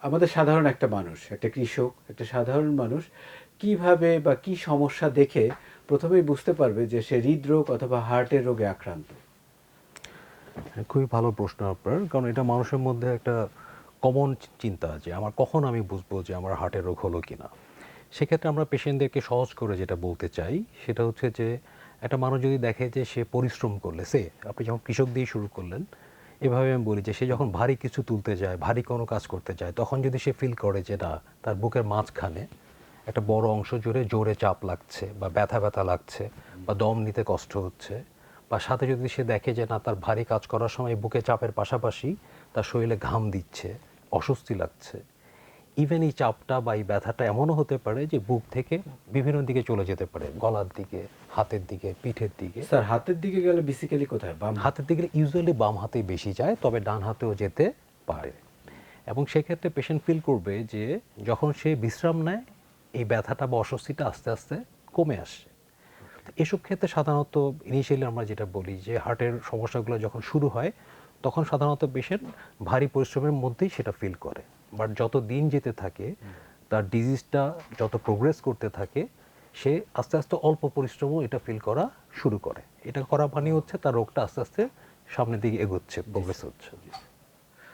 আমাদের সাধারণ একটা মানুষ, একটা কৃষক, একটা সাধারণ মানুষ কিভাবে বা কি সমস্যা দেখে প্রথমেই বুঝতে পারবে যে সে হৃদরোগ অথবা হার্টের রোগে আক্রান্ত? হ্যাঁ, খুবই ভালো প্রশ্ন আপনার, কারণ এটা মানুষের মধ্যে একটা কমন চিন্তা যে আমার কখন আমি বুঝবো যে আমার হার্টের রোগ হলো কিনা। সেক্ষেত্রে আমরা পেশেন্টদেরকে সহজ করে যেটা বলতে চাই সেটা হচ্ছে যে একটা মানুষ যদি দেখে যে সে পরিশ্রম করলে, আপনি যখন কৃষক দিয়ে শুরু করলেন, এভাবে আমি বলি যে সে যখন ভারী কিছু তুলতে যায়, ভারী কোনো কাজ করতে যায়, তখন যদি সে ফিল করে যে না, তার বুকের মাঝখানে একটা বড় অংশ জুড়ে জোরে চাপ লাগছে বা ব্যথা ব্যথা লাগছে বা দম নিতে কষ্ট হচ্ছে, বা সাথে যদি সে দেখে যে না, তার ভারী কাজ করার সময় বুকে চাপের পাশাপাশি তার শরীরে ঘাম দিচ্ছে, অস্বস্তি লাগছে, ইভেন এই চাপটা বা এই ব্যথাটা এমনও হতে পারে যে বুক থেকে বিভিন্ন দিকে চলে যেতে পারে, গলার দিকে, হাতের দিকে, পিঠের দিকে। স্যার, হাতের দিকে গেলে বেসিক্যালি কোথায়? বাম হাত? হাতের দিকে ইউজুয়ালি বাম হাতেই বেশি যায়, তবে ডান হাতেও যেতে পারে। এবং সেক্ষেত্রে পেশেন্ট ফিল করবে যে যখন সে বিশ্রাম নেয়, এই ব্যথাটা বা অস্বস্তিটা আস্তে আস্তে কমে আসে। এসব ক্ষেত্রে সাধারণত ইনিশিয়ালি আমরা যেটা বলি যে হার্টের সমস্যাগুলো যখন শুরু হয়, তখন সাধারণত পেশেন্ট ভারী পরিশ্রমের মধ্যেই সেটা ফিল করে। বাট যত দিন যেতে থাকে, তার ডিজিজটা যত প্রোগ্রেস করতে থাকে, সে আস্তে আস্তে অল্প পরিশ্রমও এটা ফিল করা শুরু করে। এটা করা মানে হচ্ছে তার রোগটা আস্তে আস্তে সামনের দিকে এগোচ্ছে, প্রোগ্রেস হচ্ছে।